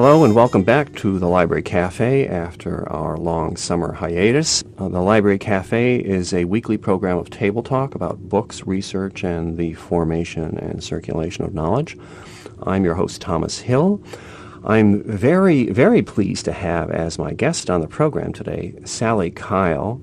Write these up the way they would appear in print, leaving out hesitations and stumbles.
Hello and welcome back to the Library Cafe after our long summer hiatus. The Library Cafe is a weekly program of table talk about books, research, and the formation and circulation of knowledge. I'm your host, Thomas Hill. I'm very, very pleased to have as my guest on the program today, Sally Keil.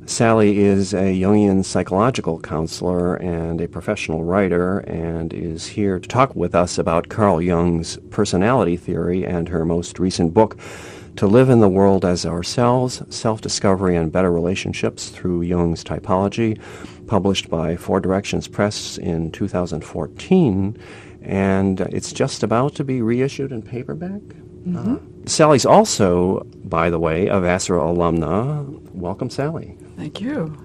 Sally is a Jungian psychological counselor and a professional writer and is here to talk with us about Carl Jung's personality theory and her most recent book, To Live in the World as Ourselves, Self-Discovery and Better Relationships Through Jung's Typology, published by Four Directions Press in 2014, and it's just about to be reissued in paperback. Sally's also, by the way, a Vassar alumna. Welcome, Sally. Thank you.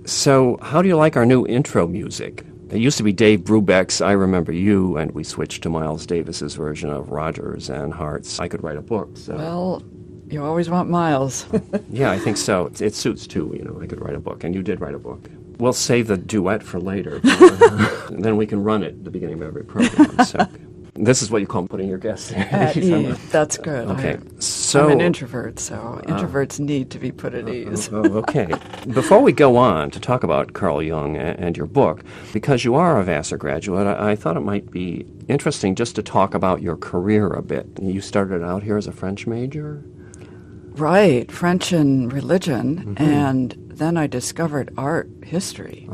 So, how do you like our new intro music? It used to be Dave Brubeck's I Remember You, and we switched to Miles Davis's version of Rodgers and Hart's I Could Write a Book. So. Well, you always want Miles. Yeah, I think so. It suits, too, I Could Write a Book, and you did write a book. We'll save the duet for later, and then we can run it at the beginning of every program. So. This is what you call putting your guests at ease. That's good. Okay, I'm an introvert, so introverts need to be put at ease. Okay. Before we go on to talk about Carl Jung and your book, because you are a Vassar graduate, I thought it might be interesting just to talk about your career a bit. You started out here as a French major? Right, French and religion, and then I discovered art history.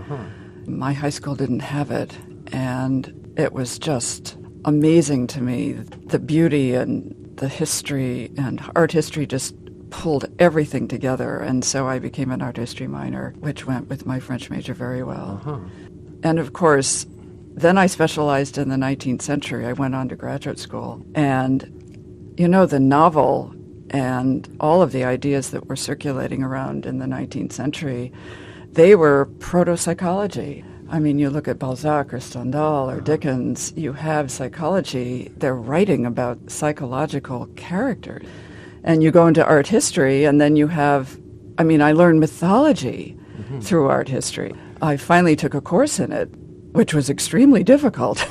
My high school didn't have it, and it was just amazing to me, the beauty and the history, and art history just pulled everything together, and so I became an art history minor, which went with my French major very well. And of course, then I specialized in the 19th century. I went on to graduate school, and the novel and all of the ideas that were circulating around in the 19th century, they were proto-psychology. I mean, you look at Balzac or Stendhal or Dickens, you have psychology, they're writing about psychological characters. And you go into art history, and then you have, I learned mythology through art history. I finally took a course in it, which was extremely difficult.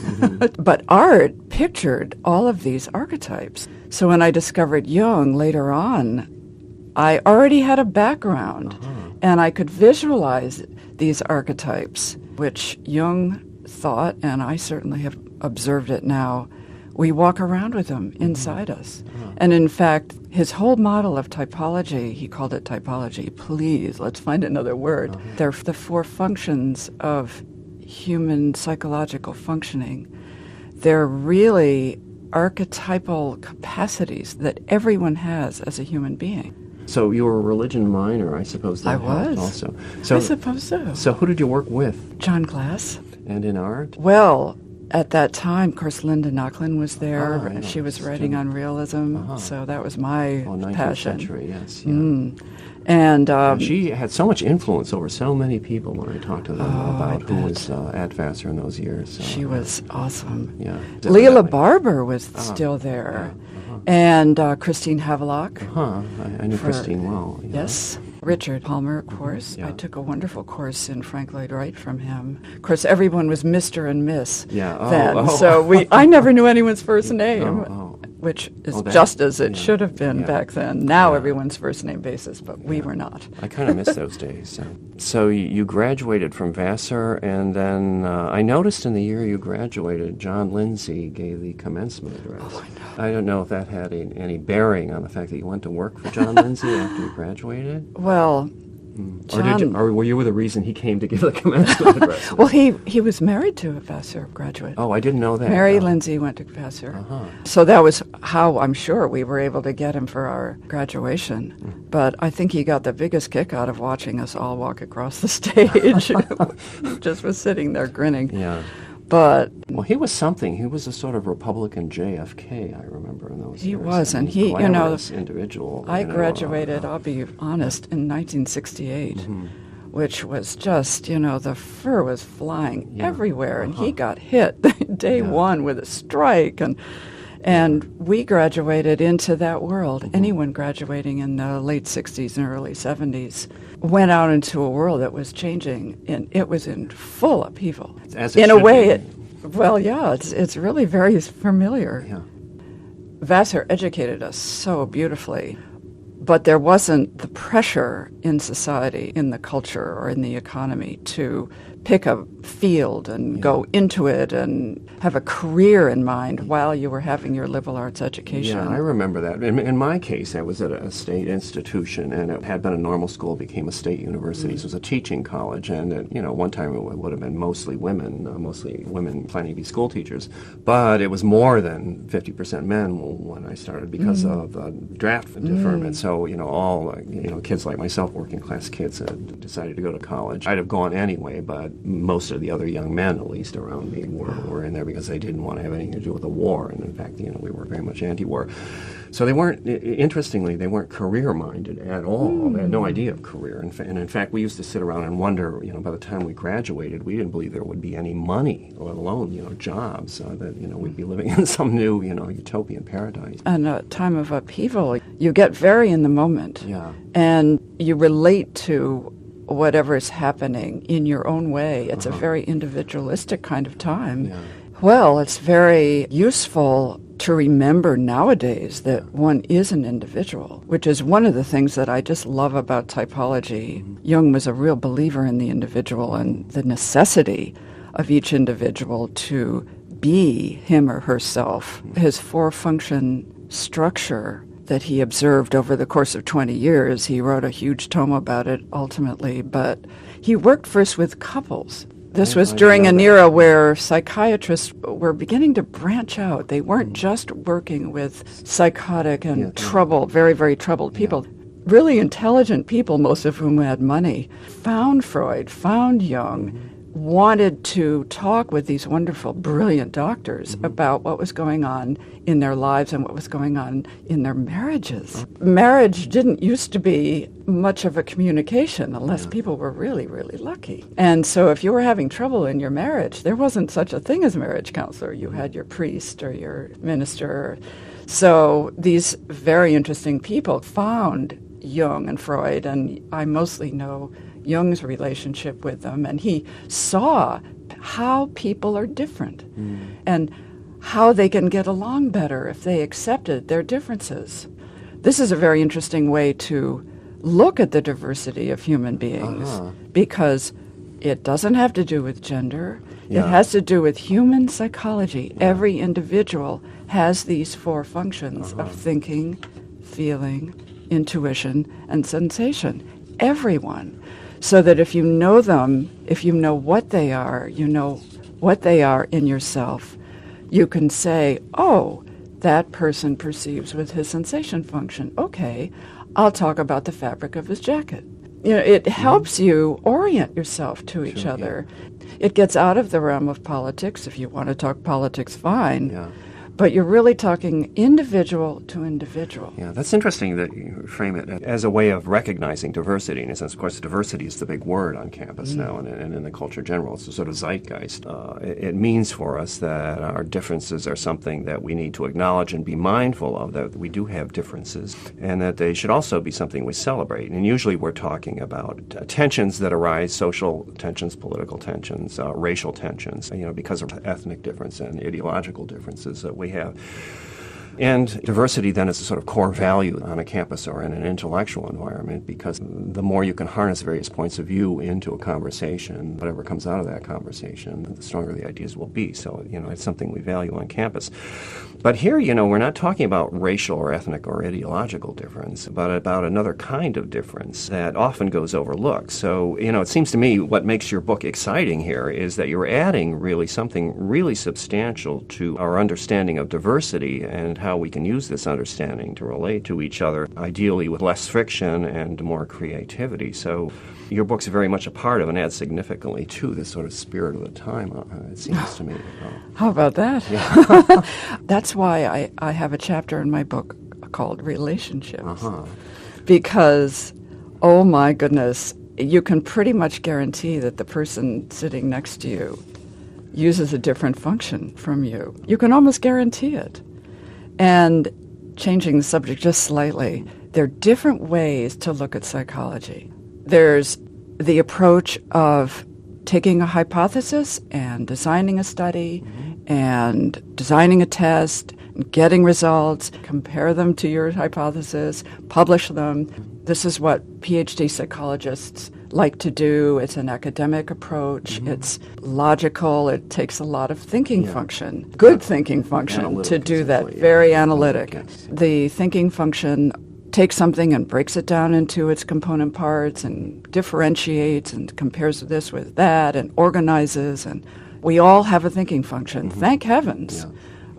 But art pictured all of these archetypes. So when I discovered Jung later on, I already had a background, and I could visualize these archetypes, which Jung thought, and I certainly have observed it now, we walk around with them inside us. And in fact, his whole model of typology, he called it typology. Please, let's find another word. They're the four functions of human psychological functioning. They're really archetypal capacities that everyone has as a human being. So you were a religion minor, I suppose. That I was. Also. I suppose so. So who did you work with? John Glass. And in art? Well, at that time, of course, Linda Nochlin was there. She was writing on realism, so that was my 19th passion. 19th century, yes. Yeah. And she had so much influence over so many people when I talked to them about who was at Vassar in those years. So, she was awesome. Yeah. Leila Barber was still there. And Christine Havelock. I knew Christine well. Yeah. Yes. Richard Palmer, of course. I took a wonderful course in Frank Lloyd Wright from him. Of course, everyone was Mr. and Miss then. So I never knew anyone's first name, which is just as it should have been back then. Now everyone's first name basis, but we were not. I kind of miss those days. So you graduated from Vassar, and then I noticed in the year you graduated, John Lindsay gave the commencement address. I don't know if that had any bearing on the fact that you went to work for John Lindsay after you graduated. Well, John, or were you the reason he came to give the commencement address? Well, he was married to a Vassar graduate. Oh, I didn't know that. Mary Lindsay went to Vassar. So that was how I'm sure we were able to get him for our graduation. But I think he got the biggest kick out of watching us all walk across the stage. Just was sitting there grinning. Yeah. But well, he was something. He was a sort of Republican JFK, I remember in those years. He was, and he, individual. I graduated, I'll be honest, in 1968, which was just, the fur was flying everywhere, and he got hit day one with a strike, and we graduated into that world. Anyone graduating in the late 60s and early 70s went out into a world that was changing, and it was in full upheaval. As it in a way, be. Well, yeah, it's really very familiar. Yeah. Vassar educated us so beautifully, but there wasn't the pressure in society, in the culture, or in the economy to pick a field and go into it and have a career in mind while you were having your liberal arts education. Yeah, I remember that. In my case, I was at a state institution, and it had been a normal school, became a state university. So it was a teaching college, and one time it would have been mostly women planning to be school teachers. But it was more than 50% men when I started because of draft deferment. So, all kids like myself, working class kids, decided to go to college. I'd have gone anyway, but most of the other young men, at least around me, were in there because they didn't want to have anything to do with the war. And in fact, we were very much anti-war. So they weren't, interestingly, they weren't career-minded at all. They had no idea of career. And in fact, we used to sit around and wonder, by the time we graduated, we didn't believe there would be any money, let alone, jobs, that, we'd be living in some new, utopian paradise. In a time of upheaval, you get very in the moment. Yeah. And you relate to whatever is happening in your own way. It's a very individualistic kind of time. Yeah. Well, it's very useful to remember nowadays that one is an individual, which is one of the things that I just love about typology. Jung was a real believer in the individual and the necessity of each individual to be him or herself. His four-function structure that he observed over the course of 20 years. He wrote a huge tome about it ultimately, but he worked first with couples. This was during an era where psychiatrists were beginning to branch out. They weren't just working with psychotic and troubled, very, very troubled people. Really intelligent people, most of whom had money, found Freud, found Jung, wanted to talk with these wonderful, brilliant doctors about what was going on in their lives and what was going on in their marriages. Marriage didn't used to be much of a communication unless people were really, really lucky. And so if you were having trouble in your marriage, there wasn't such a thing as a marriage counselor. You had your priest or your minister. So these very interesting people found Jung and Freud, and I mostly know Jung's relationship with them, and he saw how people are different and how they can get along better if they accepted their differences. This is a very interesting way to look at the diversity of human beings because it doesn't have to do with gender. It has to do with human psychology. Every individual has these four functions of thinking, feeling, intuition, and sensation. Everyone. So that if you know them, if you know what they are, you know what they are in yourself, you can say, oh, that person perceives with his sensation function. Okay, I'll talk about the fabric of his jacket. It helps you orient yourself to each other. It gets out of the realm of politics. If you want to talk politics, fine. But you're really talking individual to individual. Yeah, that's interesting that you frame it as a way of recognizing diversity. In a sense, of course, diversity is the big word on campus now and in the culture in general. It's a sort of zeitgeist. It means for us that our differences are something that we need to acknowledge and be mindful of, that we do have differences, and that they should also be something we celebrate. And usually we're talking about tensions that arise, social tensions, political tensions, racial tensions, because of ethnic difference and ideological differences that we have. And diversity then is a sort of core value on a campus or in an intellectual environment, because the more you can harness various points of view into a conversation, whatever comes out of that conversation, the stronger the ideas will be. So, it's something we value on campus. But here, we're not talking about racial or ethnic or ideological difference, but about another kind of difference that often goes overlooked. So, it seems to me what makes your book exciting here is that you're adding really something really substantial to our understanding of diversity and how we can use this understanding to relate to each other, ideally with less friction and more creativity. So your book's very much a part of and adds significantly to this sort of spirit of the time, it seems to me. How about that? Yeah. That's why I have a chapter in my book called Relationships. Because, oh my goodness, you can pretty much guarantee that the person sitting next to you uses a different function from you. You can almost guarantee it. And changing the subject just slightly, there are different ways to look at psychology. There's the approach of taking a hypothesis and designing a study and designing a test, getting results, compare them to your hypothesis, publish them. This is what PhD psychologists like to do. It's an academic approach. It's logical. It takes a lot of thinking function, good thinking function, to do that. Very analytic. Yes. The thinking function takes something and breaks it down into its component parts and differentiates and compares this with that and organizes. And we all have a thinking function. Thank heavens.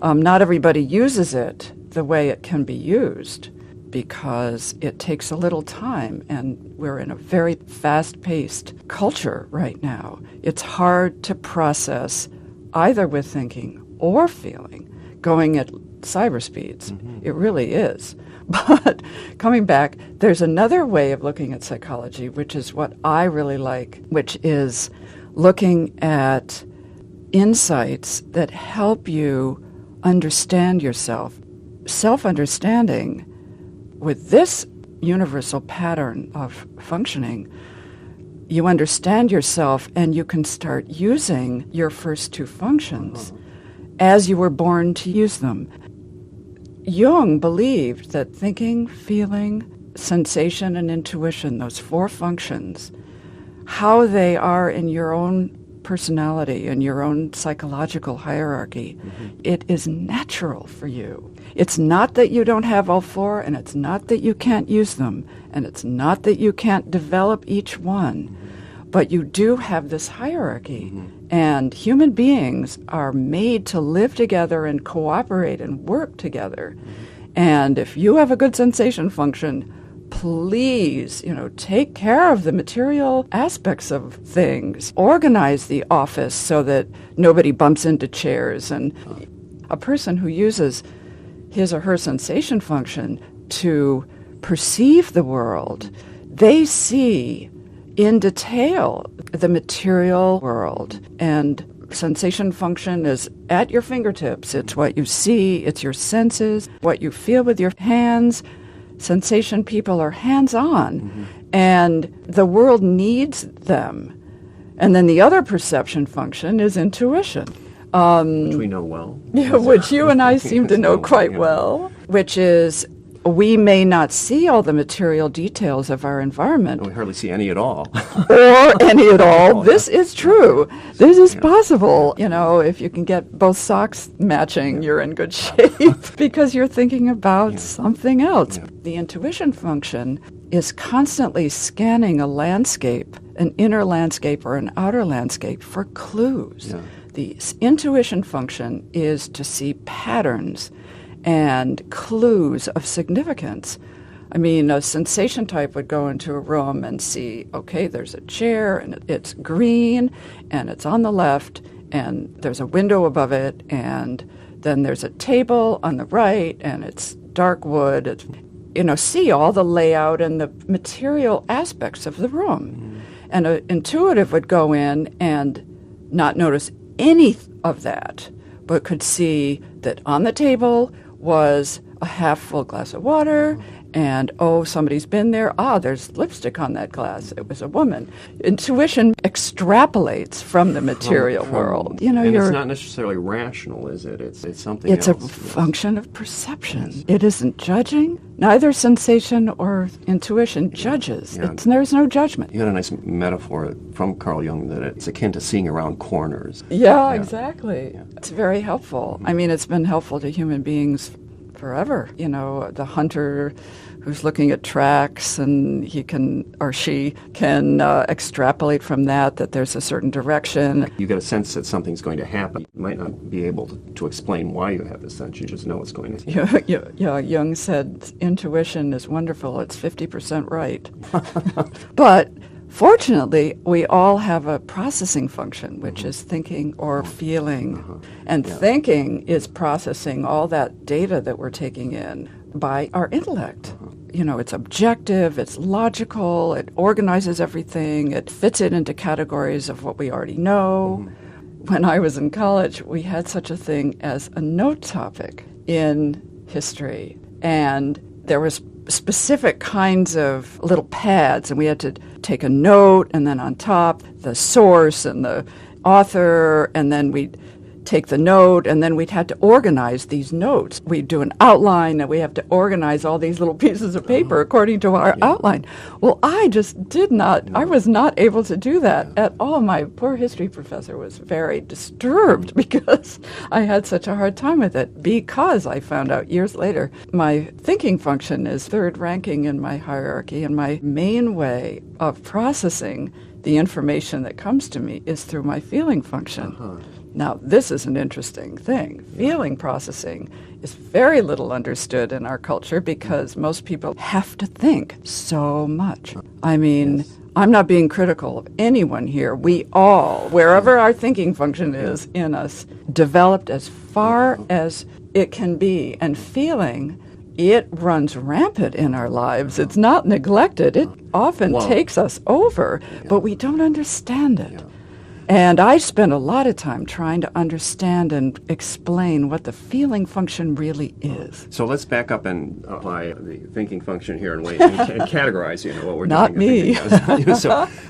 Not everybody uses it the way it can be used, because it takes a little time, and we're in a very fast-paced culture right now. It's hard to process either with thinking or feeling, going at cyber speeds. It really is. But coming back, there's another way of looking at psychology, which is what I really like, which is looking at insights that help you understand yourself. Self-understanding with this universal pattern of functioning, you understand yourself and you can start using your first two functions as you were born to use them. Jung believed that thinking, feeling, sensation, and intuition, those four functions, how they are in your own personality and your own psychological hierarchy, it is natural for you. It's not that you don't have all four, and it's not that you can't use them, and it's not that you can't develop each one, but you do have this hierarchy. And human beings are made to live together and cooperate and work together. And if you have a good sensation function, please, take care of the material aspects of things. Organize the office so that nobody bumps into chairs. And a person who uses his or her sensation function to perceive the world, they see in detail the material world. And sensation function is at your fingertips. It's what you see, it's your senses, what you feel with your hands. Sensation people are hands-on, and the world needs them. And then the other perception function is intuition. Which we know well. Yeah, which you and I seem to know quite well, which is we may not see all the material details of our environment. We hardly see any at all. Or any at all. This is true. This is possible. If you can get both socks matching, you're in good shape because you're thinking about something else. The intuition function is constantly scanning a landscape, an inner landscape or an outer landscape, for clues. The intuition function is to see patterns and clues of significance. I mean, a sensation type would go into a room and see, okay, there's a chair, and it's green, and it's on the left, and there's a window above it, and then there's a table on the right, and it's dark wood. See all the layout and the material aspects of the room. And an intuitive would go in and not notice any of that, but could see that on the table was a half-full glass of water, and, somebody's been there. There's lipstick on that glass. It was a woman. Intuition extrapolates from the material world. And it's not necessarily rational, is it? It's something else. It's a function of perception. Yes. It isn't judging. Neither sensation or intuition judges. There's no judgment. You had a nice metaphor from Carl Jung that it's akin to seeing around corners. Yeah, exactly. Yeah. It's very helpful. I mean, it's been helpful to human beings forever. The hunter who's looking at tracks, and he can, or she can extrapolate from that there's a certain direction. You get a sense that something's going to happen. You might not be able to explain why you have this sense. You just know it's going to happen. Yeah, Jung said intuition is wonderful. It's 50% right. But fortunately, we all have a processing function, which is thinking or feeling. And thinking is processing all that data that we're taking in by our intellect. It's objective, it's logical, it organizes everything, it fits it into categories of what we already know. When I was in college, we had such a thing as a note topic in history. And there was specific kinds of little pads, and we had to take a note, and then on top, the source and the author, and then we'd take the note, and then we'd have to organize these notes. We'd do an outline, and we have to organize all these little pieces of paper according to our outline. Well, I just did not, I was not able to do that at all. My poor history professor was very disturbed because I had such a hard time with it, because I found out years later my thinking function is third ranking in my hierarchy, and my main way of processing the information that comes to me is through my feeling function. Now, this is an interesting thing. Feeling processing is very little understood in our culture because most people have to think so much. I mean, I'm not being critical of anyone here. We all, wherever our thinking function is in us, developed as far as it can be. And feeling, it runs rampant in our lives. It's not neglected. It often takes us over, but we don't understand it. And I spent a lot of time trying to understand and explain what the feeling function really is. So let's back up and apply the thinking function here and categorize, what we're Not doing. Not me.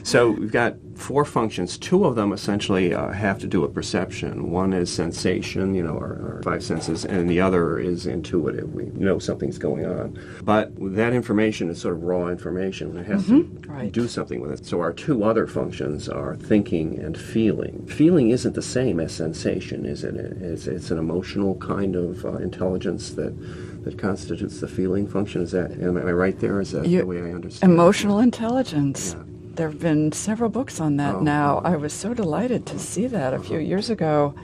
So we've got 4 functions. 2 of them essentially have to do with perception. One is sensation, our 5 senses, and the other is intuitive. We know something's going on. But that information is sort of raw information. It has to do something with it. So our 2 other functions are thinking and feeling. Feeling isn't the same as sensation, is it? It's an emotional kind of intelligence that constitutes the feeling function. Am I right there? Is that the way I understand Emotional intelligence. Yeah. There have been several books on that now. I was so delighted to see that a few years ago.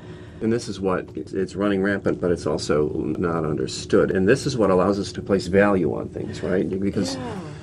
And this is what, it's running rampant, but it's also not understood. And this is what allows us to place value on things, right? Because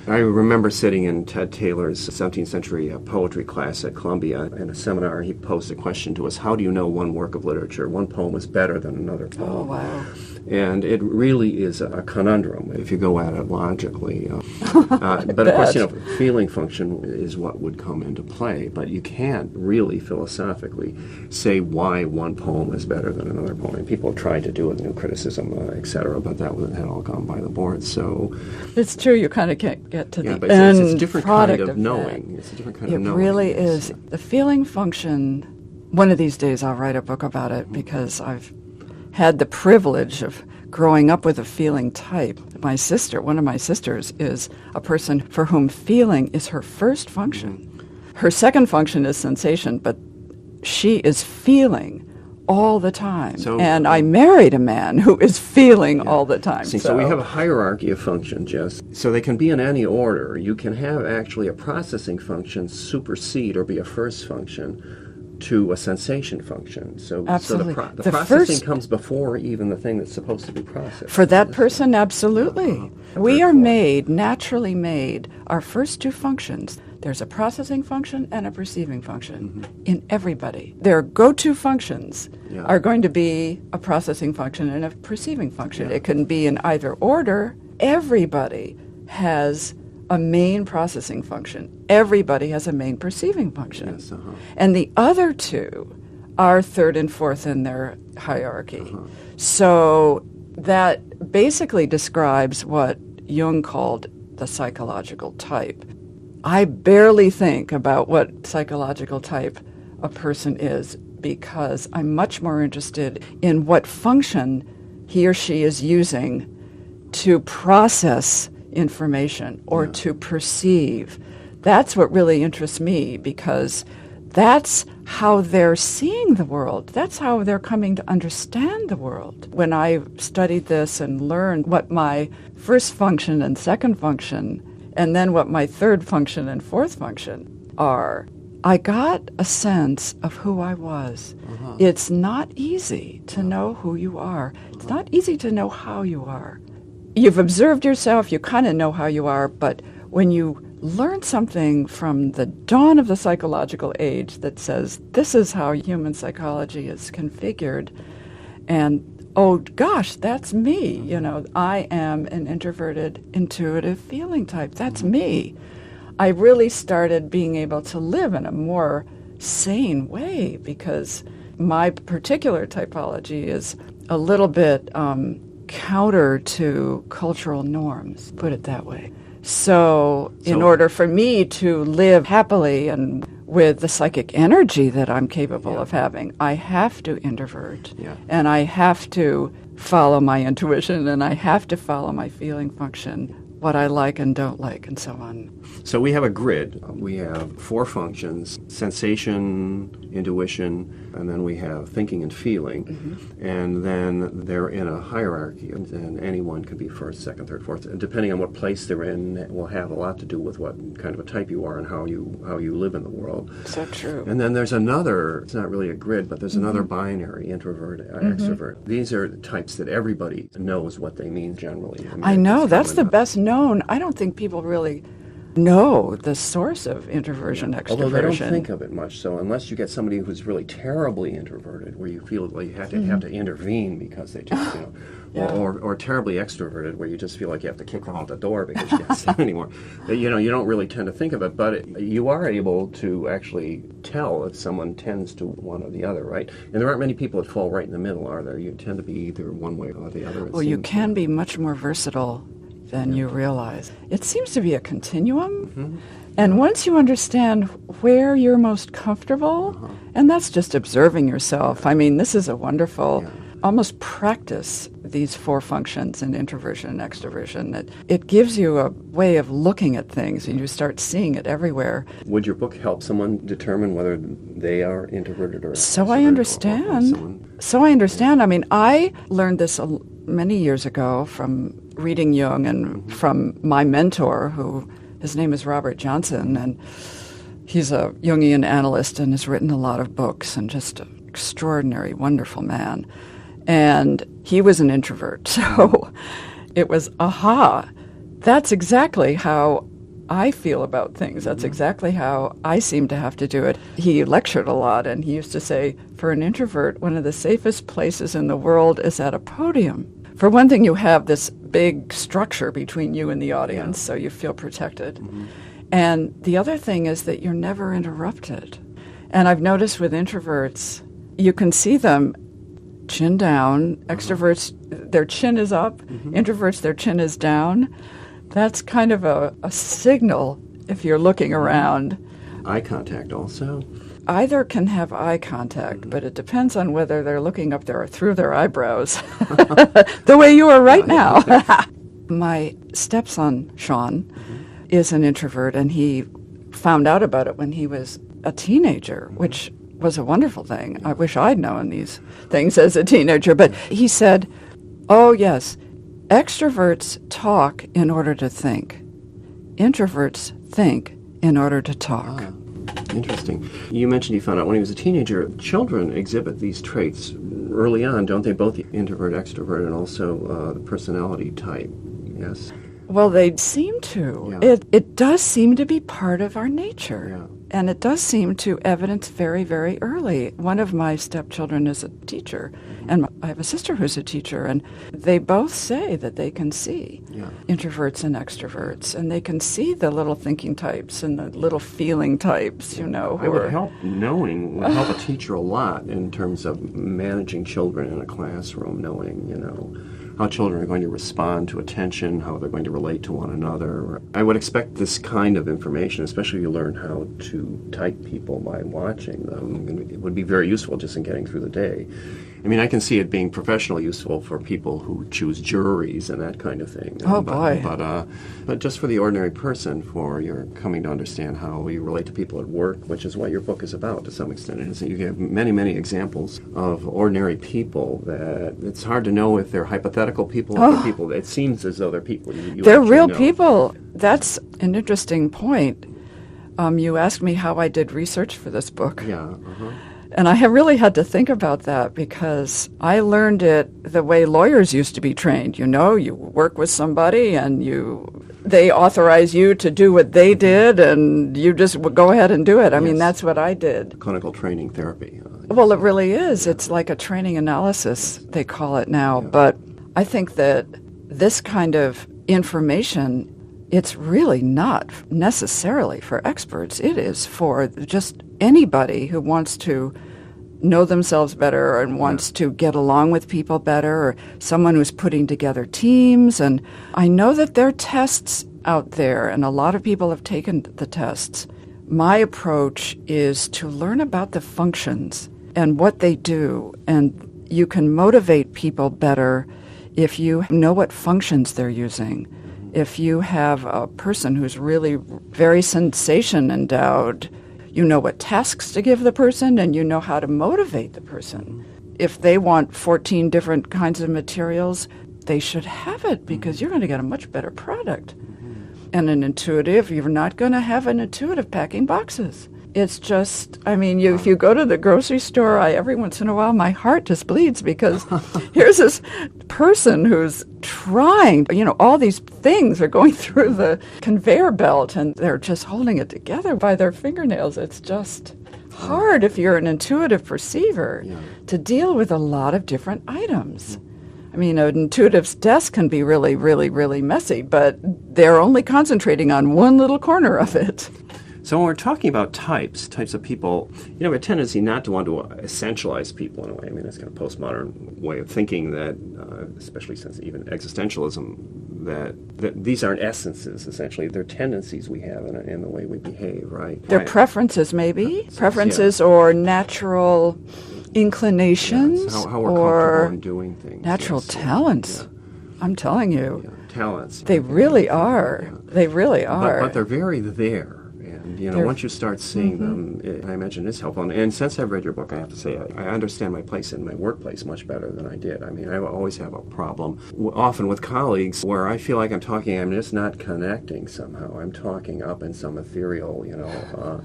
I remember sitting in Ted Taylor's 17th century poetry class at Columbia. In a seminar, he posed a question to us: how do you know one work of literature, one poem is better than another poem? Oh, wow. And it really is a conundrum if you go at it logically. But of course, feeling function is what would come into play. But you can't really philosophically say why one poem is better than another poem. People have tried to do it, new criticism, etc., but that had all gone by the board. So it's true. You kind of can't get to the but end it's a different product kind of knowing. That. It's a different kind of It knowing. really is. The feeling function. One of these days, I'll write a book about it because I've had the privilege of growing up with a feeling type. One of my sisters, is a person for whom feeling is her first function. Her second function is sensation, but she is feeling all the time. And I married a man who is feeling all the time. So we have a hierarchy of function, Jess. So they can be in any order. You can have actually a processing function supersede or be a first function to a sensation function. So absolutely. So the processing comes before even the thing that's supposed to be processed. For that person, absolutely. We are naturally made, our first 2 functions. There's a processing function and a perceiving function in everybody. Their go-to functions are going to be a processing function and a perceiving function. It can be in either order. Everybody has a main processing function. Everybody has a main perceiving function. Yes, And the other 2 are third and fourth in their hierarchy. So that basically describes what Jung called the psychological type. I barely think about what psychological type a person is because I'm much more interested in what function he or she is using to process information or to perceive. That's what really interests me because that's how they're seeing the world. That's how they're coming to understand the world. When I studied this and learned what my first function and second function and then what my third function and fourth function are, I got a sense of who I was. It's not easy to know who you are. It's not easy to know how you are. You've observed yourself, you kind of know how you are, but when you learn something from the dawn of the psychological age that says this is how human psychology is configured, and oh gosh, that's me, I am an introverted, intuitive feeling type. That's me. I really started being able to live in a more sane way because my particular typology is a little bit counter to cultural norms, put it that way. So in order for me to live happily and with the psychic energy that I'm capable of having. I have to introvert, and I have to follow my intuition, and I have to follow my feeling function, what I like and don't like, and so on. So we have a grid. We have 4 functions: sensation, intuition, and then we have thinking and feeling. And then they're in a hierarchy, and anyone can be first, second, third, fourth. And depending on what place they're in, it will have a lot to do with what kind of a type you are and how you live in the world. So true. And then there's another, it's not really a grid, but there's another binary, introvert, extrovert. These are types that everybody knows what they mean generally. I know, that's the best known. I don't think people really know the source of introversion, extroversion. Although they don't think of it much. So unless you get somebody who's really terribly introverted, where you feel like you have to intervene because they just, or terribly extroverted, where you just feel like you have to kick them out the door because you can't stand anymore. You don't really tend to think of it, but you are able to actually tell if someone tends to one or the other, right? And there aren't many people that fall right in the middle, are there? You tend to be either one way or the other. Well, you can be much more versatile than you realize. It seems to be a continuum. And once you understand where you're most comfortable, and that's just observing yourself. I mean, this is a wonderful, almost practice these 4 functions in introversion and extroversion. It gives you a way of looking at things, and you start seeing it everywhere. Would your book help someone determine whether they are introverted or extroverted? So I understand. I mean, I learned this many years ago from reading Jung and from my mentor, his name is Robert Johnson, and he's a Jungian analyst and has written a lot of books and just an extraordinary, wonderful man. And he was an introvert, so it was, that's exactly how I feel about things. That's exactly how I seem to have to do it. He lectured a lot, and he used to say, for an introvert, one of the safest places in the world is at a podium. For one thing, you have this big structure between you and the audience, so you feel protected. And the other thing is that you're never interrupted. And I've noticed with introverts, you can see them chin down. Extroverts, their chin is up. Introverts, their chin is down. That's kind of a signal if you're looking around. Eye contact also. Either can have eye contact, but it depends on whether they're looking up there or through their eyebrows, the way you are right now. My stepson, Sean, is an introvert, and he found out about it when he was a teenager, which was a wonderful thing. I wish I'd known these things as a teenager, but he said, oh, yes, extroverts talk in order to think. Introverts think in order to talk. Interesting. You mentioned you found out when he was a teenager. Children exhibit these traits early on, don't they? Both the introvert, extrovert, and also the personality type. Yes. Well, they seem to. Yeah. It does seem to be part of our nature. Yeah. And it does seem to evidence very, very early. One of my stepchildren is a teacher, and I have a sister who's a teacher, and they both say that they can see introverts and extroverts, and they can see the little thinking types and the little feeling types, It would help a teacher a lot in terms of managing children in a classroom, knowing, how children are going to respond to attention, how they're going to relate to one another. I would expect this kind of information, especially if you learn how to type people by watching them. It would be very useful just in getting through the day. I mean, I can see it being professionally useful for people who choose juries and that kind of thing. Boy. But just for the ordinary person, for your coming to understand how you relate to people at work, which is what your book is about to some extent. You have many, many examples of ordinary people that it's hard to know if they're hypothetical people or they're people. It seems as though they're people you They're real know. People. That's an interesting point. You asked me how I did research for this book. Yeah. And I have really had to think about that because I learned it the way lawyers used to be trained. You work with somebody and they authorize you to do what they did and you just go ahead and do it. I mean, that's what I did. Clinical training therapy. Well, it really is. It's like a training analysis, they call it now. But I think that this kind of information, it's really not necessarily for experts. It is for just anybody who wants to know themselves better and wants to get along with people better, or someone who's putting together teams. And I know that there are tests out there, and a lot of people have taken the tests. My approach is to learn about the functions and what they do, and you can motivate people better if you know what functions they're using. If you have a person who's really very sensation endowed, you know what tasks to give the person and you know how to motivate the person. If they want 14 different kinds of materials, they should have it because you're going to get a much better product. And an intuitive, you're not going to have an intuitive packing boxes. It's just, if you go to the grocery store, every once in a while my heart just bleeds because here's this person who's trying, all these things are going through the conveyor belt and they're just holding it together by their fingernails. It's just hard if you're an intuitive perceiver to deal with a lot of different items. An intuitive's desk can be really, really, really messy, but they're only concentrating on one little corner of it. So when we're talking about types of people, we have a tendency not to want to essentialize people in a way. That's kind of postmodern way of thinking that, especially since even existentialism, that these aren't essences, essentially. They're tendencies we have in the way we behave, right? They're preferences, maybe. Preferences or natural inclinations how we're or comfortable in doing things. Natural talents. I'm telling you. Talents. They really are. Yeah. They really are. But they're very there. And, once you start seeing them, I imagine it's helpful. And since I've read your book, I have to say I understand my place in my workplace much better than I did. I always have a problem, often with colleagues, where I feel like I'm just not connecting somehow. I'm talking up in some ethereal,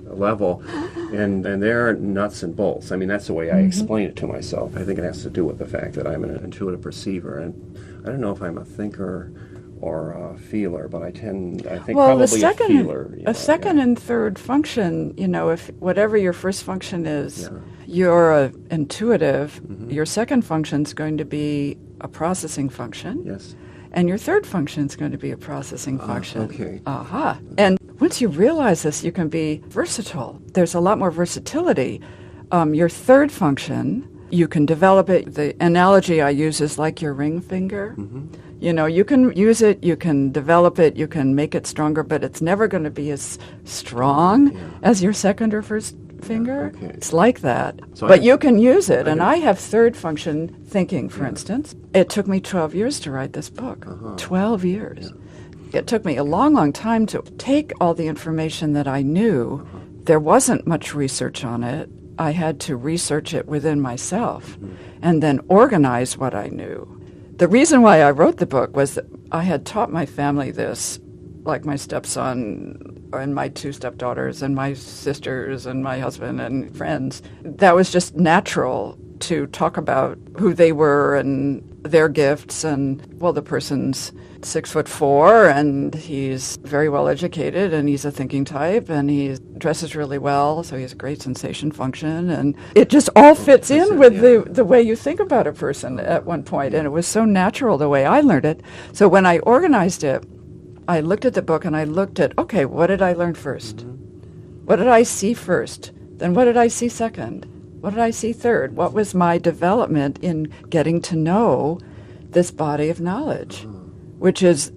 level, and they're nuts and bolts. That's the way I explain it to myself. I think it has to do with the fact that I'm an intuitive perceiver, and I don't know if I'm a thinker or a feeler, but I think probably a feeler. A second and third function, if whatever your first function is, you're intuitive, your second function is going to be a processing function. Yes. And your third function is going to be a processing function. Okay. Aha. And once you realize this, you can be versatile. There's a lot more versatility. Your third function, you can develop it. The analogy I use is like your ring finger. You can use it, you can develop it, you can make it stronger, but it's never going to be as strong as your second or first finger. Okay. It's like that. But you can use it. And I have third function thinking, for instance. It took me 12 years to write this book. 12 years. It took me a long, long time to take all the information that I knew. There wasn't much research on it. I had to research it within myself and then organize what I knew. The reason why I wrote the book was that I had taught my family this, like my stepson and my two stepdaughters and my sisters and my husband and friends. That was just natural to talk about who they were and their gifts. And, the person's 6'4", and he's very well educated, and he's a thinking type, and he dresses really well, so he has a great sensation function, and it just all fits in with the way you think about a person at one point, and it was so natural the way I learned it. So when I organized it, I looked at the book and I looked at, okay, what did I learn first? What did I see first? Then what did I see second? What did I see third? What was my development in getting to know this body of knowledge, which is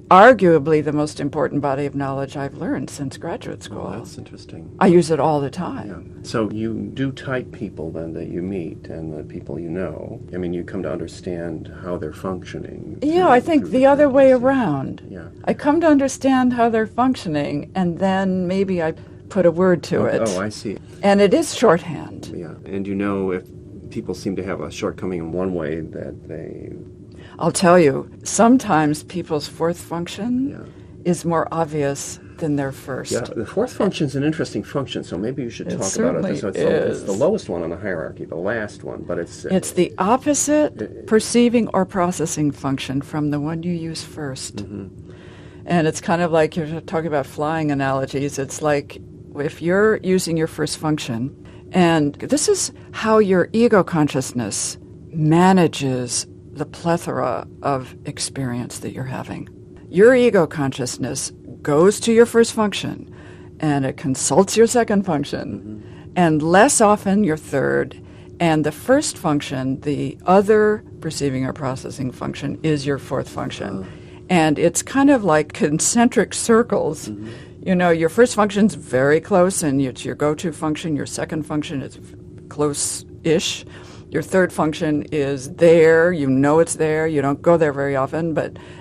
arguably the most important body of knowledge I've learned since graduate school. Oh, that's interesting. I use it all the time. Yeah. So you do type people then that you meet and the people you know. You come to understand how they're functioning. Yeah, I think the other way around. Yeah. I come to understand how they're functioning, and then maybe I put a word to it. Oh, I see. And it is shorthand. Yeah. And if people seem to have a shortcoming in one way that they... I'll tell you, sometimes people's fourth function is more obvious than their first. Yeah, the fourth function is an interesting function, so maybe you should talk about it. So it's the lowest one on the hierarchy, the last one, but it's the opposite perceiving or processing function from the one you use first. And it's kind of like you're talking about flying analogies. It's like if you're using your first function, and this is how your ego consciousness manages the plethora of experience that you're having. Your ego consciousness goes to your first function, and it consults your second function, and less often your third. And the first function, the other perceiving or processing function, is your fourth function. And it's kind of like concentric circles. You know, your first function's very close, and it's your go-to function. Your second function is close-ish. Your third function is there. You know it's there. You don't go there very often.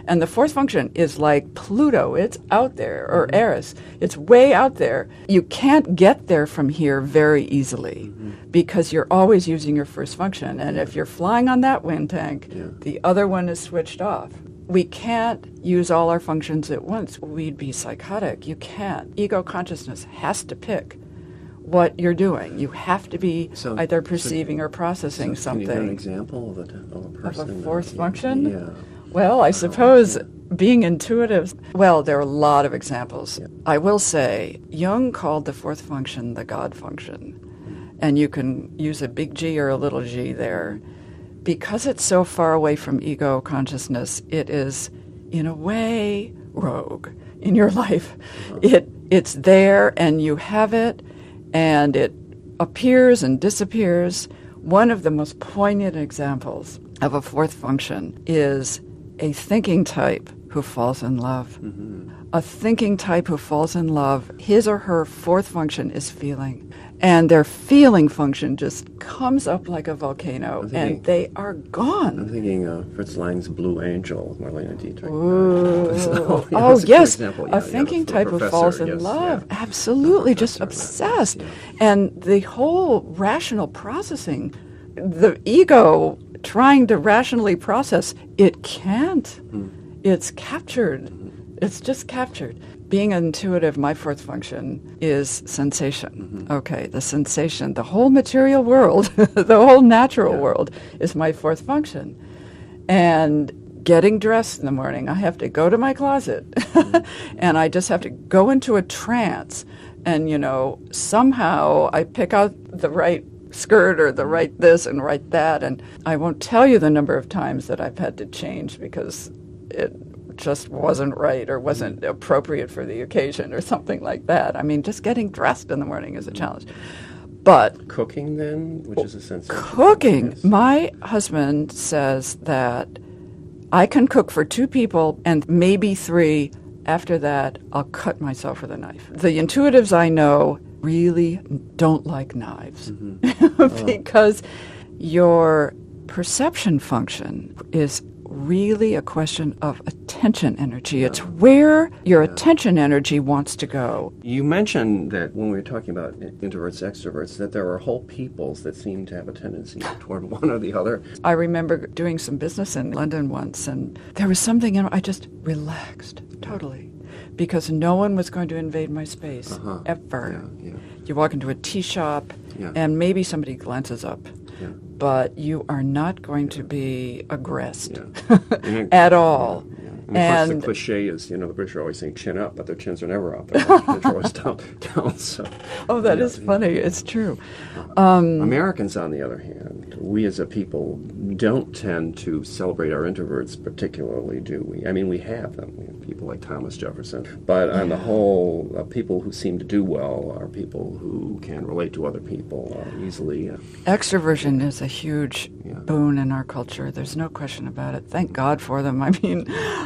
And the fourth function is like Pluto. It's out there, or Eris. It's way out there. You can't get there from here very easily because you're always using your first function. And if you're flying on that wind tank, the other one is switched off. We can't use all our functions at once. We'd be psychotic. You can't. Ego consciousness has to pick what you're doing. You have to be either perceiving or processing something. Can you give an example of a person? Of a fourth function? Yeah. Well, I suppose being intuitive, well, there are a lot of examples. Yeah. I will say, Jung called the fourth function the God function. And you can use a big G or a little g there. Because it's so far away from ego consciousness, it is, in a way, rogue in your life. It's there and you have it, and it appears and disappears. One of the most poignant examples of a fourth function is a thinking type who falls in love. A thinking type who falls in love, his or her fourth function is feeling. And their feeling function just comes up like a volcano, and they are gone. I'm thinking Fritz Lang's Blue Angel, Marlene Dietrich. Yes, a thinking type who falls in love. Yeah. Absolutely, just obsessed. Yeah. And the whole rational processing, the ego trying to rationally process, it can't. It's captured. It's just captured. Being intuitive, my fourth function is sensation. Okay, the sensation, the whole material world, the whole natural world is my fourth function. And getting dressed in the morning, I have to go to my closet and I just have to go into a trance. And, you know, somehow I pick out the right skirt or the right this and right that. And I won't tell you the number of times that I've had to change because it just wasn't right or wasn't appropriate for the occasion or something like that. I mean, just getting dressed in the morning is a challenge. But cooking then, which is a sensation. Cooking. Yes. My husband says that I can cook for 2 people and maybe 3. After that, I'll cut myself with a knife. The intuitives I know really don't like knives because your perception function is really a question of attention energy. It's where your attention energy wants to go. You mentioned that when we were talking about introverts, extroverts, that there are whole peoples that seem to have a tendency toward one or the other. I remember doing some business in London once, and there was something in it, I just relaxed totally because no one was going to invade my space ever. You walk into a tea shop and maybe somebody glances up. But you are not going to be aggressed at all. And of course, the cliche is, the British are always saying chin up, but their chins are never up. They're always down. So, that is funny. It's true. Americans, on the other hand, we as a people don't tend to celebrate our introverts particularly, do we? I mean, we have them. We have people like Thomas Jefferson. But on the whole, people who seem to do well are people who can relate to other people easily. Extroversion is a huge boon in our culture. There's no question about it. Thank God for them. I mean,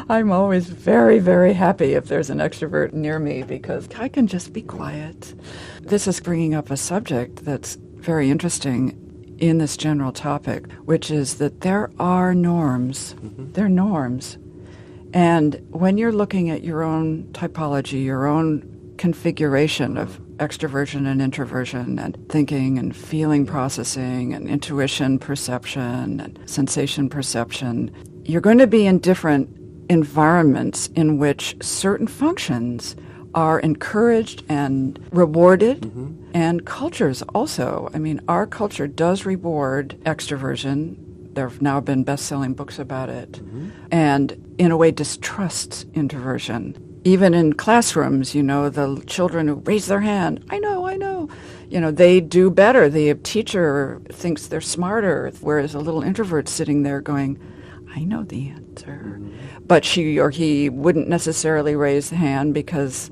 I'm always very, very happy if there's an extrovert near me because I can just be quiet. This is bringing up a subject that's very interesting in this general topic, which is that there are norms. There are norms. And when you're looking at your own typology, your own configuration of extroversion and introversion and thinking and feeling processing and intuition perception and sensation perception, you're going to be in different environments in which certain functions are encouraged and rewarded, and cultures also. I mean, our culture does reward extroversion. There have now been best-selling books about it, and in a way distrusts introversion. Even in classrooms, the children who raise their hand, I know, they do better. The teacher thinks they're smarter, whereas a little introvert sitting there going, I know the answer. But she or he wouldn't necessarily raise the hand because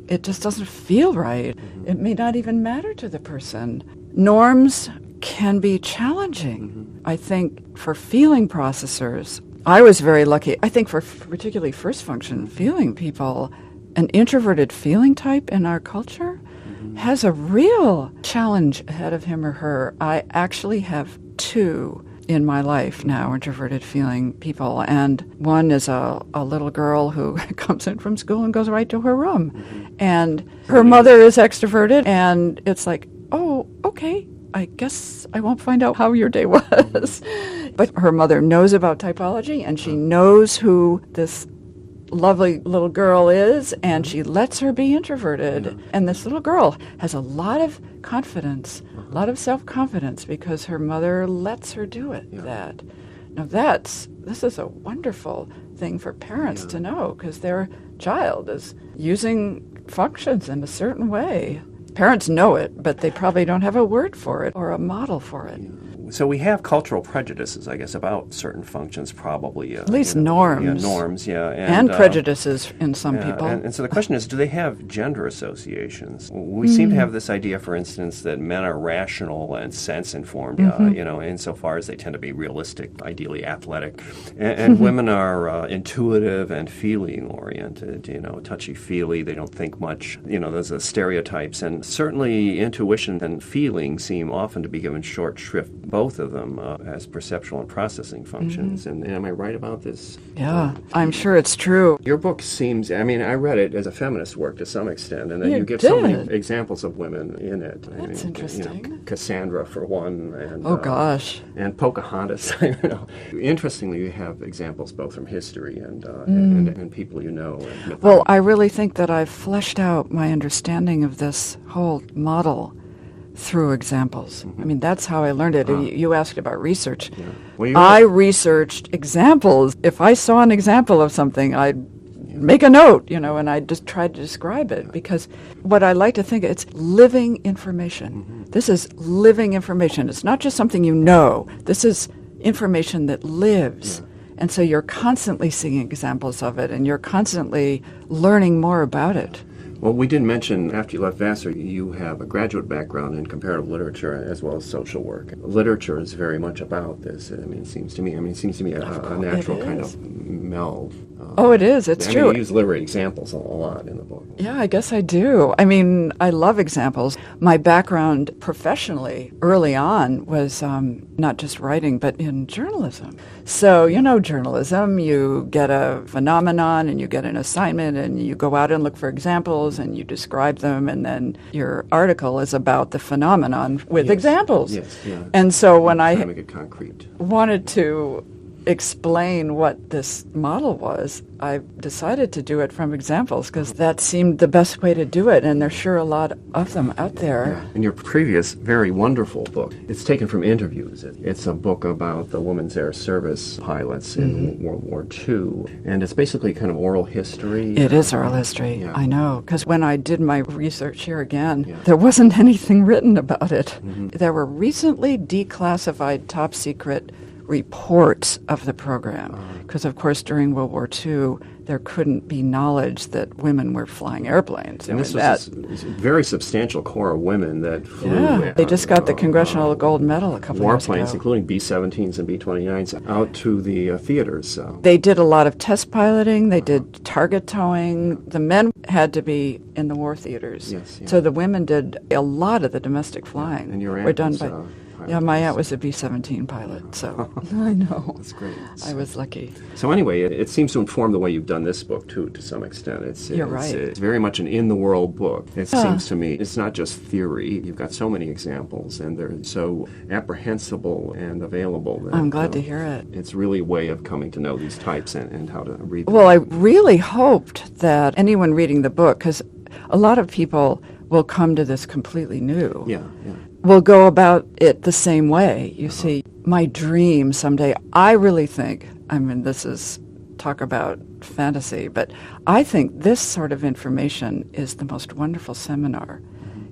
it just doesn't feel right. It may not even matter to the person. Norms can be challenging. I think for feeling processors, I was very lucky. I think for particularly first function feeling people, an introverted feeling type in our culture has a real challenge ahead of him or her. I actually have two in my life now, introverted feeling people, and one is a little girl who comes in from school and goes right to her room, and her mother is extroverted, and it's like, oh, okay, I guess I won't find out how your day was. But her mother knows about typology, and she knows who this lovely little girl is, and she lets her be introverted. And this little girl has a lot of confidence, a lot of self-confidence, because her mother lets her do it. Now this is a wonderful thing for parents to know, because their child is using functions in a certain way. Parents know it, but they probably don't have a word for it or a model for it. So we have cultural prejudices, I guess, about certain functions, probably. At least norms. Yeah, norms, yeah. And prejudices in some people. And so the question is, do they have gender associations? We seem to have this idea, for instance, that men are rational and sense-informed, insofar as they tend to be realistic, ideally athletic. And women are intuitive and feeling-oriented, touchy-feely, they don't think much. Those are stereotypes. And certainly intuition and feeling seem often to be given short shrift, both of them as perceptual and processing functions. And am I right about this? Yeah, I'm sure it's true. Your book seems, I read it as a feminist work to some extent, and then you give did. so many examples of women in it. That's interesting. Cassandra, for one. And, oh, gosh. And Pocahontas. Interestingly, you have examples both from history and people you know. And well, I really think that I've fleshed out my understanding of this whole model through examples. That's how I learned it. You asked about research. Yeah. Well, I researched examples. If I saw an example of something, I'd make a note, and I just tried to describe it, because what I like to think, it's living information. This is living information. It's not just something you know. This is information that lives. And so you're constantly seeing examples of it, and you're constantly learning more about it. Well, we didn't mention, after you left Vassar, you have a graduate background in comparative literature as well as social work. Literature is very much about this. It seems to me a natural kind of meld. It is. It's true. You use literary examples a lot in the book. Yeah, I guess I do. I love examples. My background professionally early on was not just writing, but in journalism. So, journalism, you get a phenomenon and you get an assignment and you go out and look for examples and you describe them, and then your article is about the phenomenon with examples. Yes, yeah. And so when I make it concrete. Wanted to explain what this model was, I decided to do it from examples, because that seemed the best way to do it, and there's sure a lot of them out there. In your previous very wonderful book, it's taken from interviews. It's a book about the Women's Air Service pilots in World War II, and it's basically kind of oral history. It is oral history, I know, because when I did my research here again, there wasn't anything written about it. There were recently declassified top-secret reports of the program, because of course during World War II there couldn't be knowledge that women were flying airplanes. And this was a very substantial core of women that flew. Yeah, they just got the Congressional Gold Medal a couple years ago. Warplanes, including B-17s and B-29s, out to the theaters. They did a lot of test piloting. They did target towing. The men had to be in the war theaters. So the women did a lot of the domestic flying. And your aunt were done was, by. Yeah, my aunt was a B-17 pilot, so I know. That's great. I was lucky. So anyway, it seems to inform the way you've done this book, too, to some extent. You're right. It's very much an in-the-world book. It seems to me it's not just theory. You've got so many examples, and they're so apprehensible and available. That, I'm glad to hear it. It's really a way of coming to know these types and how to read them. Well, I really hoped that anyone reading the book, because a lot of people will come to this completely new. Yeah. Will go about it the same way. You see, my dream someday, I really think, this is talk about fantasy, but I think this sort of information is the most wonderful seminar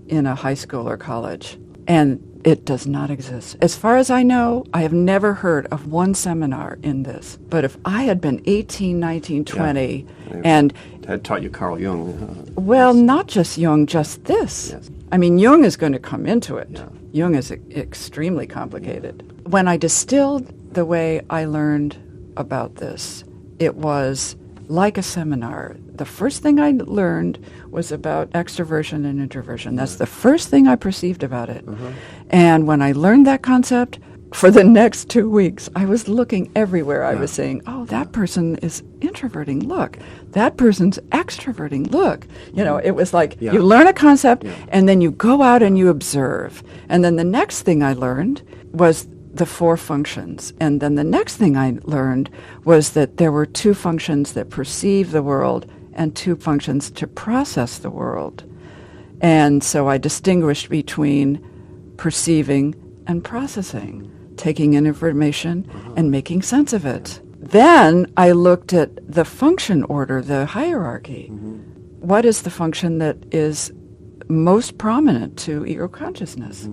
in a high school or college. And it does not exist. As far as I know, I have never heard of one seminar in this. But if I had been 18, 19, 20, and had taught you Carl Jung. Well, not just Jung, just this. Yes. Jung is going to come into it. Jung is extremely complicated. When I distilled the way I learned about this, it was like a seminar. The first thing I learned was about extroversion and introversion. That's the first thing I perceived about it. And when I learned that concept, for the next 2 weeks, I was looking everywhere. I was saying, oh, that person is introverting. Look, that person's extroverting. Look. You know, it was like you learn a concept and then you go out and you observe. And then the next thing I learned was the 4 functions. And then the next thing I learned was that there were 2 functions that perceive the world and 2 functions to process the world. And so I distinguished between perceiving and processing, taking in information and making sense of it. Then I looked at the function order, the hierarchy. What is the function that is most prominent to ego consciousness?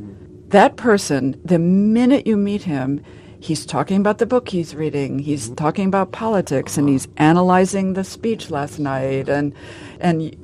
That person, the minute you meet him, he's talking about the book he's reading, he's talking about politics, and he's analyzing the speech last night, and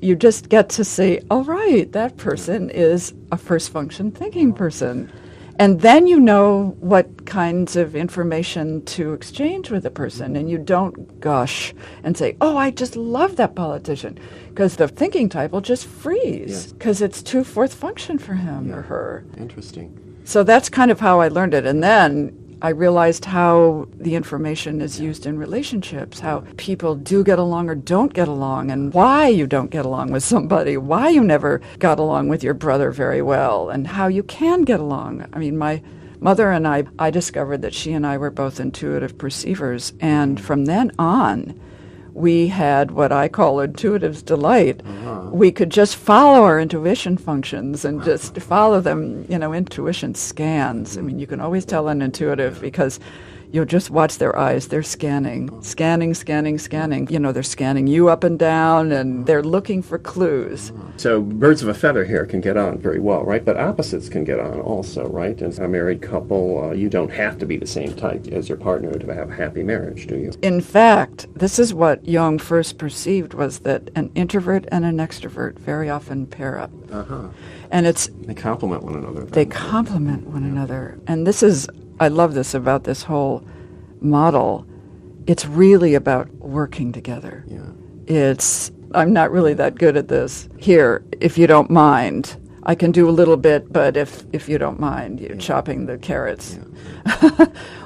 you just get to say, oh, right, that person is a first function thinking person. And then you know what kinds of information to exchange with a person, and you don't gush and say, oh, I just love that politician, because the thinking type will just freeze, because it's too fourth function for him or her. Interesting. So that's kind of how I learned it. And then I realized how the information is used in relationships, how people do get along or don't get along, and why you don't get along with somebody, why you never got along with your brother very well, and how you can get along. I mean, my mother and I discovered that she and I were both intuitive perceivers, and from then on, we had what I call intuitive's delight. We could just follow our intuition functions and just follow them, you know, intuition scans. I mean, you can always tell an intuitive because you'll just watch their eyes. They're scanning. You know, they're scanning you up and down, and they're looking for clues. So birds of a feather here can get on very well, right? But opposites can get on also, right? As a married couple, you don't have to be the same type as your partner to have a happy marriage, do you? In fact, this is what Jung first perceived, was that an introvert and an extrovert very often pair up. And they complement one another. They complement one another. And this is, I love this about this whole model. It's really about working together. I'm not really that good at this. Here, if you don't mind, I can do a little bit, but if you don't mind, you're chopping the carrots.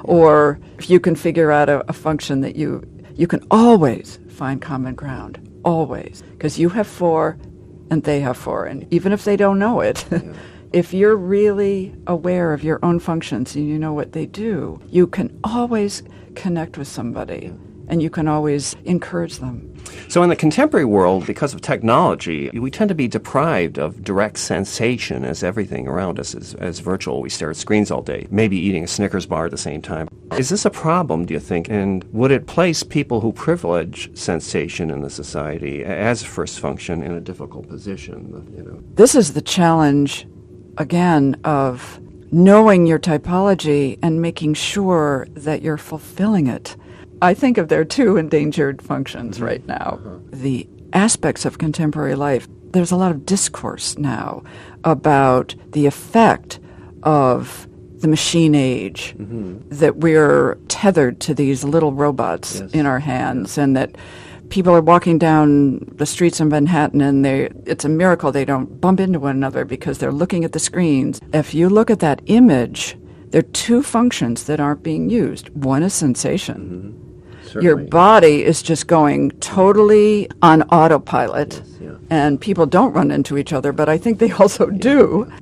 Or if you can figure out a function that you can always find common ground, always. Because you have 4 and they have 4. And even if they don't know it, if you're really aware of your own functions and you know what they do, you can always connect with somebody and you can always encourage them. So in the contemporary world, because of technology, we tend to be deprived of direct sensation, as everything around us is virtual. We stare at screens all day, maybe eating a Snickers bar at the same time. Is this a problem, do you think? And would it place people who privilege sensation in the society as a first function in a difficult position? You know? This is the challenge, again, of knowing your typology and making sure that you're fulfilling it. I think of there are 2 endangered functions right now. The aspects of contemporary life, there's a lot of discourse now about the effect of the machine age, that we're tethered to these little robots in our hands, and that people are walking down the streets of Manhattan and it's a miracle they don't bump into one another because they're looking at the screens. If you look at that image, there are 2 functions that aren't being used. One is sensation. Your body is just going totally on autopilot, and people don't run into each other, but I think they also do.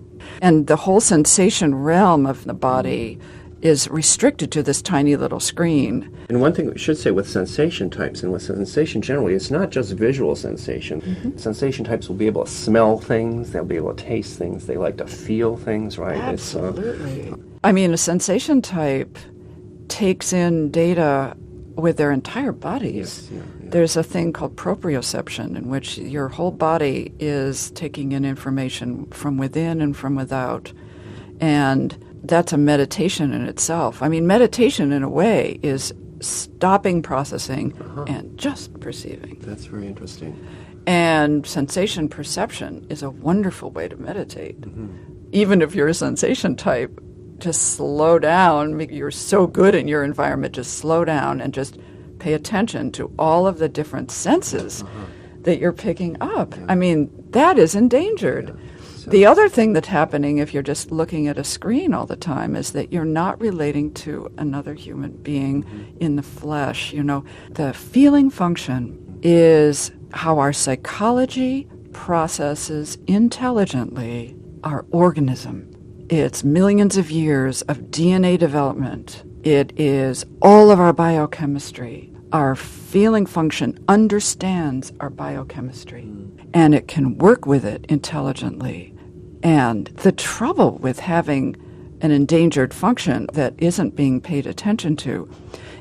And the whole sensation realm of the body is restricted to this tiny little screen. And one thing we should say with sensation types, and with sensation generally, it's not just visual sensation. Sensation types will be able to smell things, they'll be able to taste things, they like to feel things, right? Absolutely. I mean, a sensation type takes in data with their entire bodies. There's a thing called proprioception, in which your whole body is taking in information from within and from without. And that's a meditation in itself. I mean, meditation in a way is stopping processing and just perceiving. That's very interesting. And sensation perception is a wonderful way to meditate. Even if you're a sensation type, just slow down. You're so good in your environment, just slow down and just pay attention to all of the different senses that you're picking up. I mean, that is endangered. The other thing that's happening if you're just looking at a screen all the time is that you're not relating to another human being in the flesh. You know, the feeling function is how our psychology processes intelligently our organism. It's millions of years of DNA development. It is all of our biochemistry. Our feeling function understands our biochemistry, and it can work with it intelligently. And the trouble with having an endangered function that isn't being paid attention to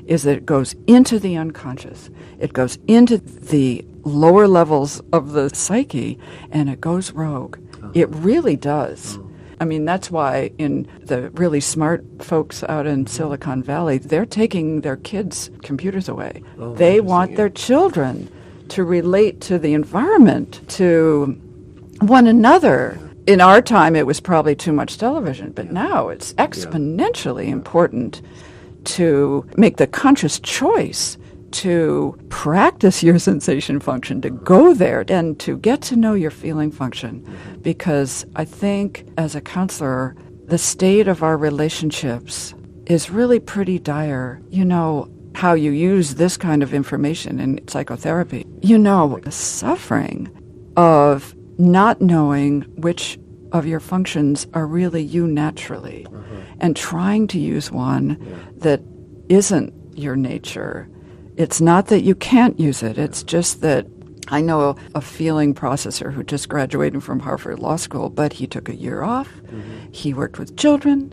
is that it goes into the unconscious. It goes into the lower levels of the psyche, and it goes rogue. It really does. I mean, that's why in the really smart folks out in Silicon Valley, they're taking their kids' computers away. They want their children to relate to the environment, to one another. In our time, it was probably too much television, but now it's exponentially important to make the conscious choice to practice your sensation function, to go there and to get to know your feeling function. Because I think as a counselor, the state of our relationships is really pretty dire. You know, how you use this kind of information in psychotherapy. You know, the suffering of not knowing which of your functions are really you naturally, and trying to use one that isn't your nature. It's not that you can't use it. It's just that I know a feeling processor who just graduated from Harvard Law School, but he took a year off. He worked with children.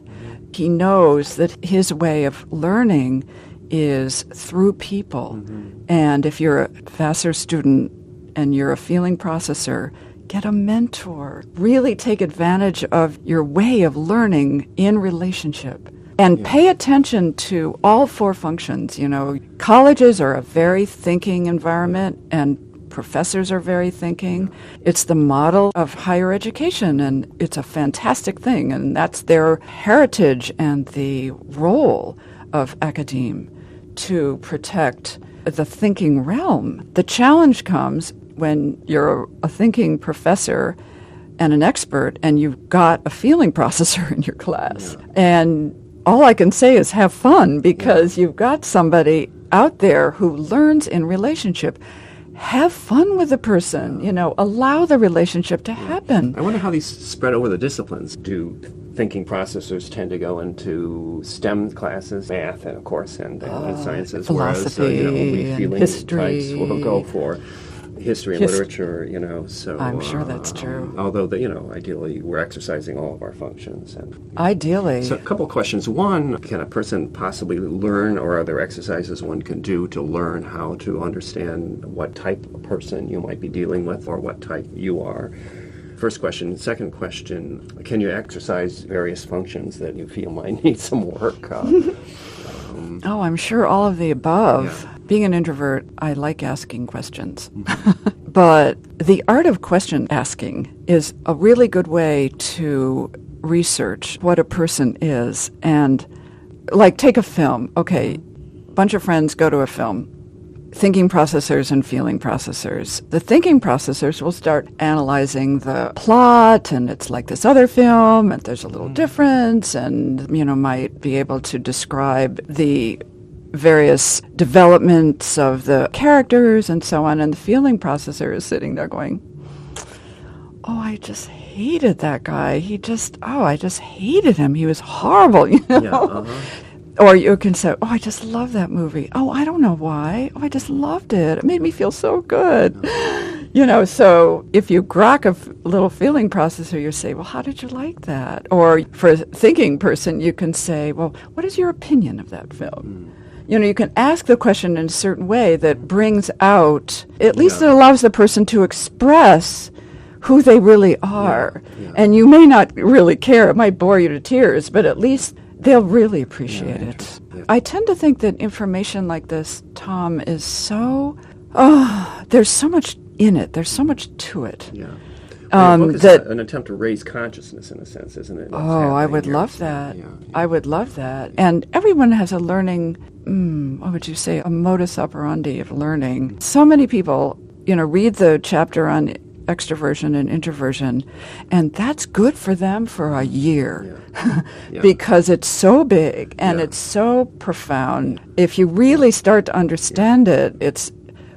He knows that his way of learning is through people. And if you're a Vassar student and you're a feeling processor, get a mentor. Really take advantage of your way of learning in relationship. And pay attention to all four functions. You know, colleges are a very thinking environment, and professors are very thinking. It's the model of higher education, and it's a fantastic thing, and that's their heritage and the role of academe to protect the thinking realm. The challenge comes when you're a thinking professor and an expert and you've got a feeling processor in your class. And all I can say is have fun, because you've got somebody out there who learns in relationship. Have fun with the person, you know, allow the relationship to happen. I wonder how these spread over the disciplines. Do thinking processors tend to go into STEM classes, math, and of course, and sciences, philosophy, whereas we feeling history types will go for history and literature, you know, so... I'm sure that's true. Although, ideally, we're exercising all of our functions. Ideally. So a couple of questions. One, can a person possibly learn, or are there exercises one can do to learn how to understand what type of person you might be dealing with or what type you are? First question. Second question, can you exercise various functions that you feel might need some work? I'm sure all of the above. Yeah. Being an introvert, I like asking questions. But the art of question asking is a really good way to research what a person is. And, like, take a film. Okay, a bunch of friends go to a film. Thinking processors and feeling processors. The thinking processors will start analyzing the plot, and it's like this other film, and there's a little difference, and, might be able to describe the various developments of the characters and so on. And the feeling processor is sitting there going, I just hated that guy. I just hated him. He was horrible, Yeah, Or you can say, I just love that movie. I don't know why. I just loved it. It made me feel so good. So if you grok a little feeling processor, you say, well, how did you like that? Or for a thinking person, you can say, well, what is your opinion of that film? You can ask the question in a certain way that brings out, at least it allows the person to express who they really are. Yeah. And you may not really care. It might bore you to tears, but at least they'll really appreciate it. Yeah. I tend to think that information like this, Tom, is so... there's so much in it. There's so much to it. Yeah. The book is an attempt to raise consciousness, in a sense, isn't it? Oh, I would love that. I would love that. And everyone has a learning, what would you say, a modus operandi of learning. So many people, read the chapter on extroversion and introversion, and that's good for them for a year because it's so big and it's so profound. If you really start to understand it, it's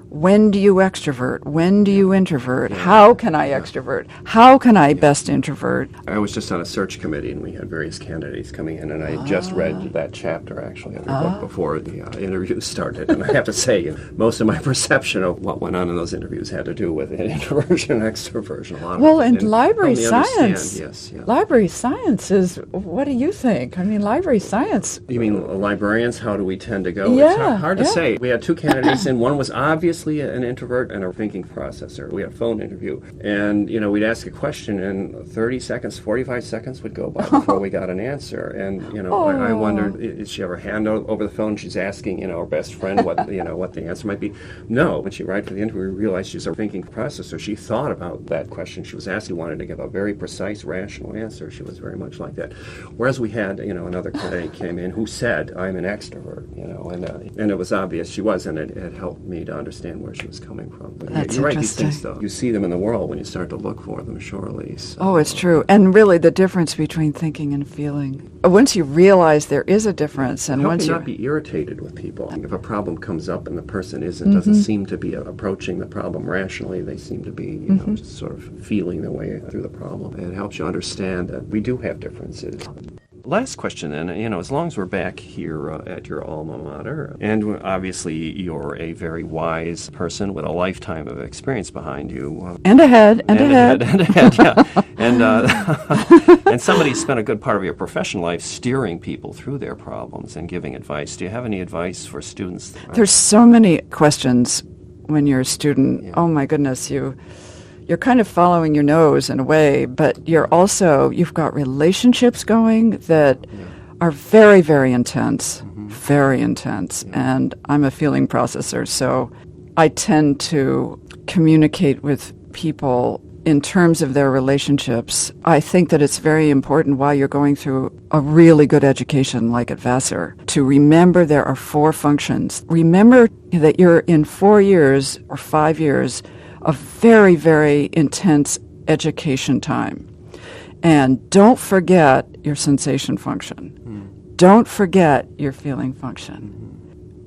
when do you extrovert? When do you introvert? How can I extrovert? How can I best introvert? I was just on a search committee, and we had various candidates coming in, and I had just read that chapter, actually, of your book before the interview started. And I have to say, most of my perception of what went on in those interviews had to do with introversion and extroversion. A lot of it. And library science. Yes. Library science is, what do you think? I mean, library science. You mean librarians? How do we tend to go? Yeah, it's hard to say. We had two candidates, and one was obviously an introvert and a thinking processor. We had a phone interview, and we'd ask a question, and 30 seconds, 45 seconds would go by before we got an answer. And I wondered, is she have her hand over the phone? She's asking her best friend what what the answer might be. No, when she arrived for the interview, we realized she's a thinking processor. She thought about that question she was asking, wanted to give a very precise, rational answer. She was very much like that. Whereas we had another candidate came in who said, "I'm an extrovert," and it was obvious she was, and it helped me to understand where she was coming from. But That's you're right, interesting. these things, though, you see them in the world when you start to look for them, surely. So, Oh, it's true. And really the difference between thinking and feeling. Once you realize there is a difference, and once you not be irritated with people. If a problem comes up and the person doesn't seem to be approaching the problem rationally, they seem to be just sort of feeling their way through the problem. It helps you understand that we do have differences. Last question, then. As long as we're back here at your alma mater, and obviously you're a very wise person with a lifetime of experience behind you. And ahead. Yeah. And somebody spent a good part of your professional life steering people through their problems and giving advice. Do you have any advice for students? There's so many questions when you're a student. Oh my goodness, you're kind of following your nose in a way, but you've got relationships going that are very, very intense, very intense. And I'm a feeling processor, so I tend to communicate with people in terms of their relationships. I think that it's very important while you're going through a really good education like at Vassar to remember there are 4 functions. Remember that you're in 4 years or 5 years of very, very intense education time. And don't forget your sensation function. Don't forget your feeling function.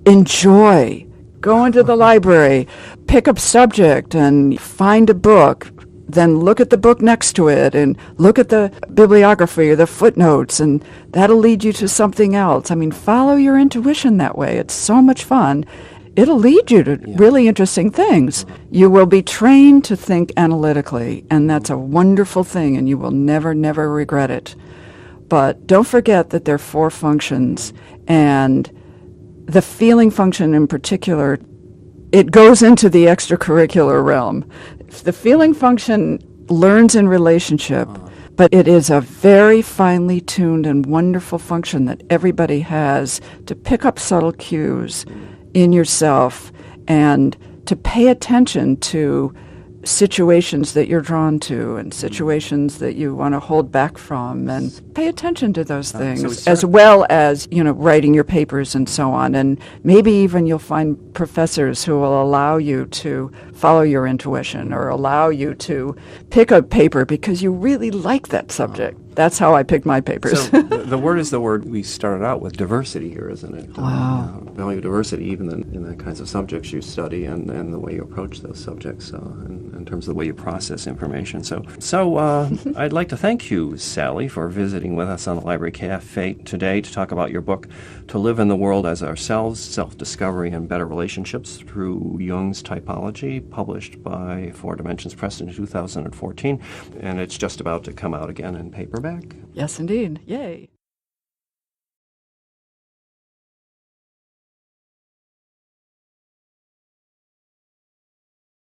Enjoy. Go into the library, pick up subject and find a book, then look at the book next to it and look at the bibliography or the footnotes, and that'll lead you to something else. I mean, follow your intuition that way. It's so much fun. It'll lead you to really interesting things. You will be trained to think analytically, and that's a wonderful thing, and you will never, never regret it. But don't forget that there are 4 functions, and the feeling function in particular, it goes into the extracurricular realm. The feeling function learns in relationship, but it is a very finely tuned and wonderful function that everybody has to pick up subtle cues in yourself and to pay attention to situations that you're drawn to and situations that you want to hold back from, and pay attention to those things, as well as, writing your papers and so on. And maybe even you'll find professors who will allow you to follow your intuition or allow you to pick a paper because you really like that subject. That's how I picked my papers. So the word is the word we started out with, diversity here, isn't it? Wow. Value diversity even in the kinds of subjects you study and the way you approach those subjects in terms of the way you process information. So I'd like to thank you, Sally, for visiting with us on the Library Cafe today to talk about your book, To Live in the World as Ourselves, Self-Discovery and Better Relationships Through Jung's Typology, published by Four Dimensions Press in 2014. And it's just about to come out again in paperback. Yes, indeed. Yay.